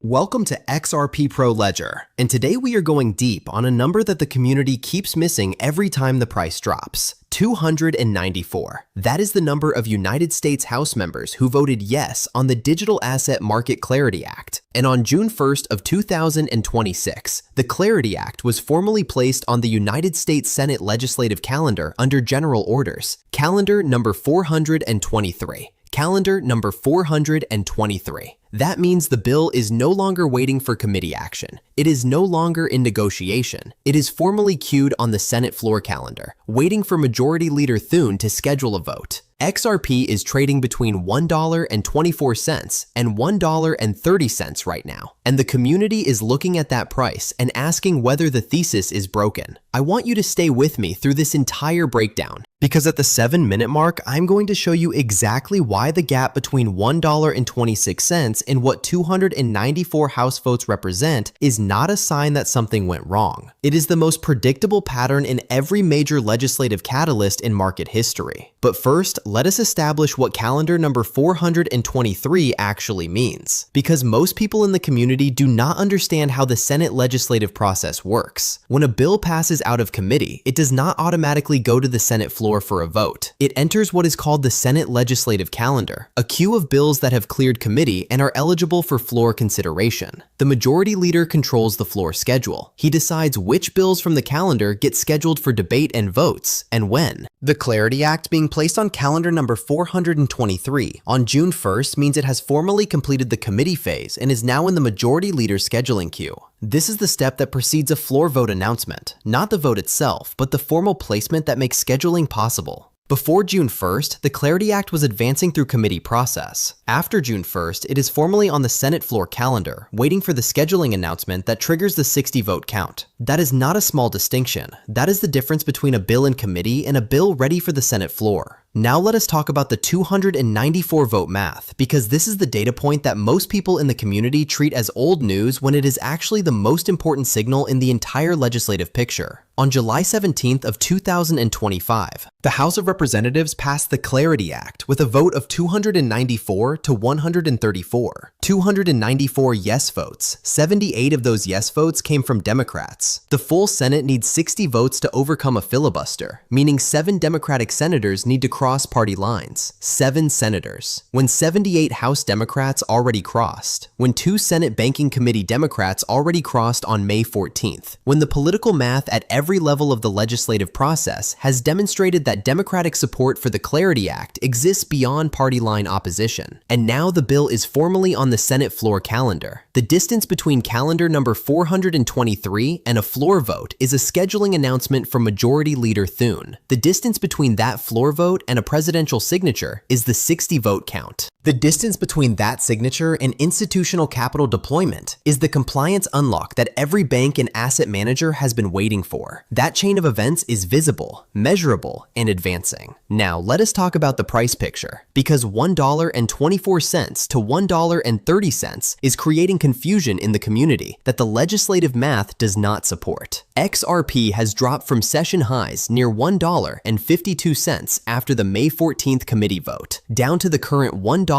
Welcome to XRP Pro Ledger, and today we are going deep on a number that the community keeps missing every time the price drops. 294. That is the number of United States House members who voted yes on the Digital Asset Market Clarity Act. And on June 1st of 2026, the Clarity Act was formally placed on the United States Senate legislative calendar under General Orders, calendar number 423. Calendar number 423. That means the bill is no longer waiting for committee action. It is no longer in negotiation. It is formally queued on the Senate floor calendar, waiting for Majority Leader Thune to schedule a vote. XRP is trading between $1.24 and $1.30 right now, and the community is looking at that price and asking whether the thesis is broken. I want you to stay with me through this entire breakdown, because at the 7-minute mark, I'm going to show you exactly why the gap between $1.26 and what 294 House votes represent is not a sign that something went wrong. It is the most predictable pattern in every major legislative catalyst in market history. But first, let us establish what calendar number 423 actually means, because most people in the community do not understand how the Senate legislative process works. When a bill passes out of committee, it does not automatically go to the Senate floor for a vote. It enters what is called the Senate legislative calendar, a queue of bills that have cleared committee and are eligible for floor consideration. The majority leader controls the floor schedule. He decides which bills from the calendar get scheduled for debate and votes, and when. The Clarity Act being placed on calendar number 423 on June 1st means it has formally completed the committee phase and is now in the majority leader's scheduling queue. This is the step that precedes a floor vote announcement, not the vote itself, but the formal placement that makes scheduling possible. Before June 1st, the Clarity Act was advancing through committee process. After June 1st, it is formally on the Senate floor calendar, waiting for the scheduling announcement that triggers the 60-vote count. That is not a small distinction. That is the difference between a bill in committee and a bill ready for the Senate floor. Now let us talk about the 294 vote math, because this is the data point that most people in the community treat as old news when it is actually the most important signal in the entire legislative picture. On July 17th of 2025, the House of Representatives passed the Clarity Act with a vote of 294 to 134. 294 yes votes. 78 of those yes votes came from Democrats. The full Senate needs 60 votes to overcome a filibuster, meaning 7 Democratic senators need to cross party lines. 7 senators. When 78 House Democrats already crossed. When 2 Senate Banking Committee Democrats already crossed on May 14th. When the political math at every level of the legislative process has demonstrated that Democratic support for the Clarity Act exists beyond party line opposition. And now the bill is formally on the Senate floor calendar. The distance between calendar number 423 and a floor vote is a scheduling announcement from Majority Leader Thune. The distance between that floor vote and a presidential signature is the 60-vote count. The distance between that signature and institutional capital deployment is the compliance unlock that every bank and asset manager has been waiting for. That chain of events is visible, measurable, and advancing. Now let us talk about the price picture, because $1.24 to $1.30 is creating confusion in the community that the legislative math does not support. XRP has dropped from session highs near $1.52 after the May 14th committee vote, down to the current $1.24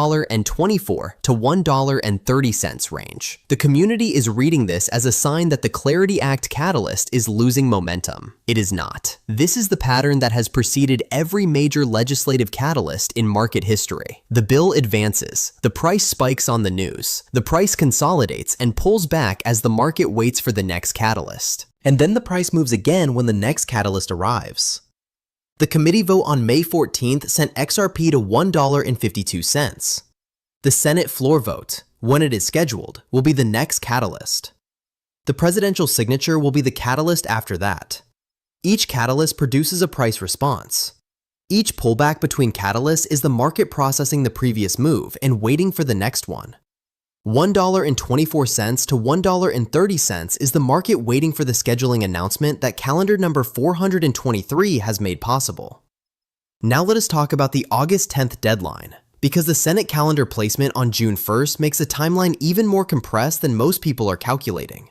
to $1.30 range. The community is reading this as a sign that the Clarity Act catalyst is losing momentum. It is not. This is the pattern that has preceded every major legislative catalyst in market history. The bill advances. The price spikes on the news. The price consolidates and pulls back as the market waits for the next catalyst. And then the price moves again when the next catalyst arrives. The committee vote on May 14th sent XRP to $1.52. The Senate floor vote, when it is scheduled, will be the next catalyst. The presidential signature will be the catalyst after that. Each catalyst produces a price response. Each pullback between catalysts is the market processing the previous move and waiting for the next one. $1.24 to $1.30 is the market waiting for the scheduling announcement that calendar number 423 has made possible. Now let us talk about the August 10th deadline, because the Senate calendar placement on June 1st makes the timeline even more compressed than most people are calculating.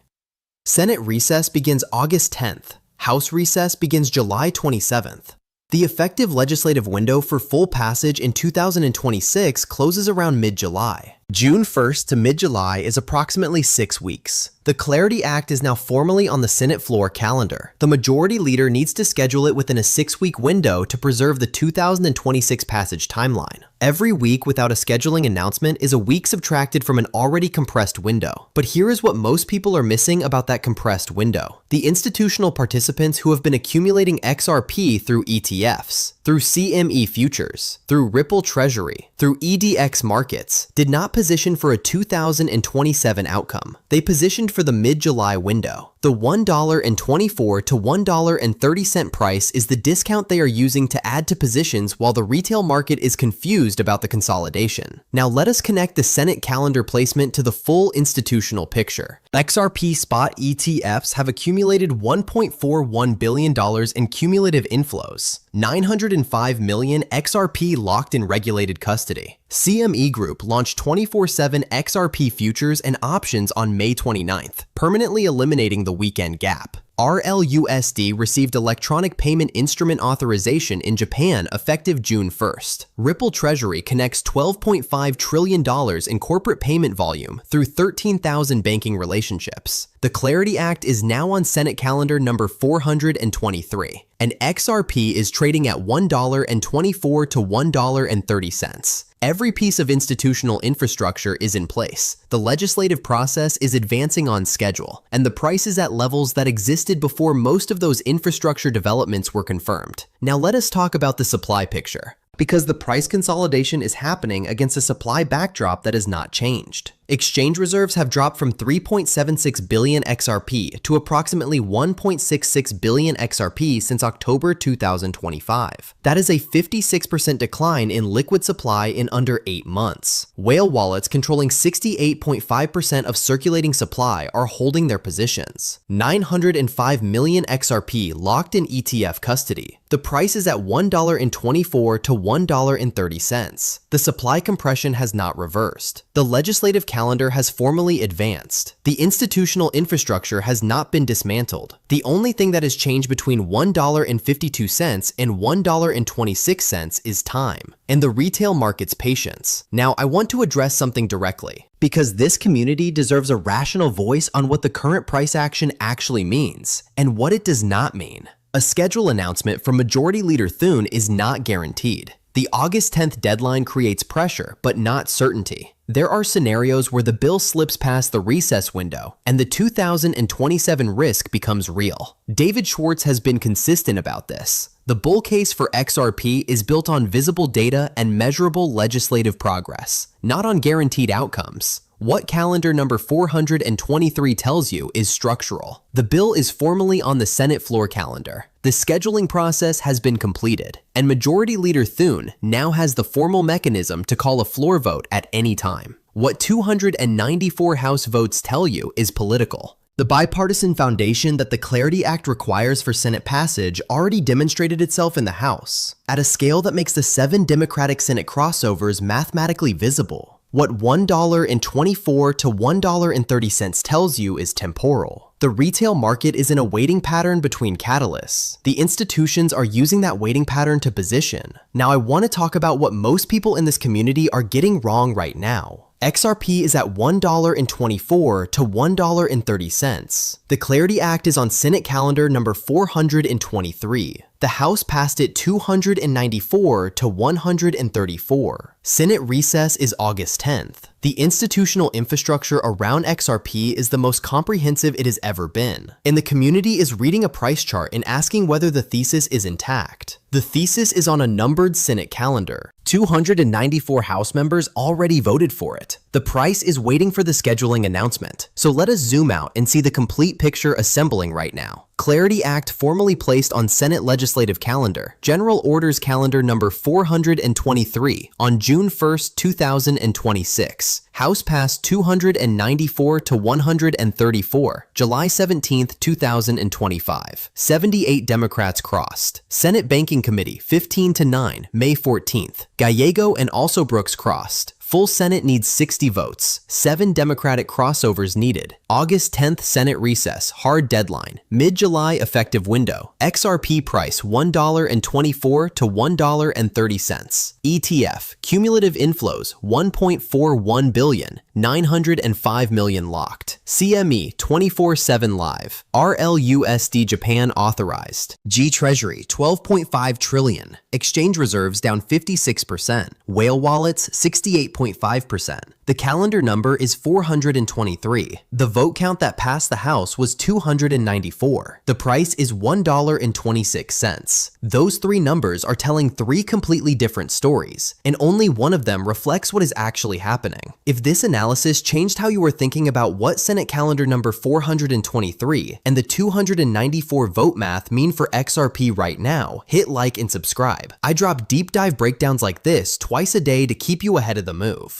Senate recess begins August 10th. House recess begins July 27th. The effective legislative window for full passage in 2026 closes around mid-July. June 1st to mid-July is approximately 6 weeks. The Clarity Act is now formally on the Senate floor calendar. The majority leader needs to schedule it within a 6-week window to preserve the 2026 passage timeline. Every week without a scheduling announcement is a week subtracted from an already compressed window. But here is what most people are missing about that compressed window. The institutional participants who have been accumulating XRP through ETFs, through CME futures, through Ripple Treasury, through EDX markets, did not position for a 2027 outcome. They positioned for the mid-July window. The $1.24 to $1.30 price is the discount they are using to add to positions while the retail market is confused about the consolidation. Now let us connect the Senate calendar placement to the full institutional picture. XRP spot ETFs have accumulated $1.41 billion in cumulative inflows, 905 million XRP locked in regulated custody. CME Group launched 24/7 XRP futures and options on May 29th, permanently eliminating the weekend gap. RLUSD received electronic payment instrument authorization in Japan effective June 1st. Ripple Treasury connects $12.5 trillion in corporate payment volume through 13,000 banking relationships. The Clarity Act is now on Senate calendar number 423, and XRP is trading at $1.24 to $1.30. Every piece of institutional infrastructure is in place. The legislative process is advancing on schedule, and the price is at levels that existed before most of those infrastructure developments were confirmed. Now let us talk about the supply picture, because the price consolidation is happening against a supply backdrop that has not changed. Exchange reserves have dropped from 3.76 billion XRP to approximately 1.66 billion XRP since October 2025. That is a 56% decline in liquid supply in under 8 months. Whale wallets controlling 68.5% of circulating supply are holding their positions. 905 million XRP locked in ETF custody. The price is at $1.24 to $1.30. The supply compression has not reversed. The legislative calendar has formally advanced. The institutional infrastructure has not been dismantled. The only thing that has changed between $1.52 and $1.26 is time, and the retail market's patience. Now, I want to address something directly, because this community deserves a rational voice on what the current price action actually means, and what it does not mean. A schedule announcement from Majority Leader Thune is not guaranteed. The August 10th deadline creates pressure, but not certainty. There are scenarios where the bill slips past the recess window and the 2027 risk becomes real. David Schwartz has been consistent about this. The bull case for XRP is built on visible data and measurable legislative progress, not on guaranteed outcomes. What calendar number 423 tells you is structural. The bill is formally on the Senate floor calendar. The scheduling process has been completed, and Majority Leader Thune now has the formal mechanism to call a floor vote at any time. What 294 House votes tell you is political. The bipartisan foundation that the Clarity Act requires for Senate passage already demonstrated itself in the House, at a scale that makes the 7 Democratic Senate crossovers mathematically visible. What $1.24 to $1.30 tells you is temporal. The retail market is in a waiting pattern between catalysts. The institutions are using that waiting pattern to position. Now I want to talk about what most people in this community are getting wrong right now. XRP is at $1.24 to $1.30. The Clarity Act is on Senate calendar number 423. The House passed it 294 to 134. Senate recess is August 10th. The institutional infrastructure around XRP is the most comprehensive it has ever been, and the community is reading a price chart and asking whether the thesis is intact. The thesis is on a numbered Senate calendar. 294 House members already voted for it. The price is waiting for the scheduling announcement. So let us zoom out and see the complete picture assembling right now. Clarity Act formally placed on Senate legislative calendar, General Orders calendar number 423 on June 1st, 2026. House passed 294 to 134, July 17th, 2025. 78 Democrats crossed. Senate Banking Committee 15 to 9, May 14th. Gallego and also Brooks crossed. Full Senate needs 60 votes. 7 Democratic crossovers needed. August 10th Senate recess, hard deadline. Mid-July effective window. XRP price $1.24 to $1.30. ETF, cumulative inflows 1.41 billion, 905 million locked. CME 24/7 live. RLUSD Japan authorized. G Treasury 12.5 trillion. Exchange reserves down 56%. Whale wallets 68.5%. The calendar number is 423. The vote count that passed the House was 294. The price is $1.26. Those three numbers are telling three completely different stories, and only one of them reflects what is actually happening. If this analysis changed how you were thinking about what Senate calendar number 423 and the 294 vote math mean for XRP right now, hit like and subscribe. I drop deep dive breakdowns like this twice a day to keep you ahead of the move.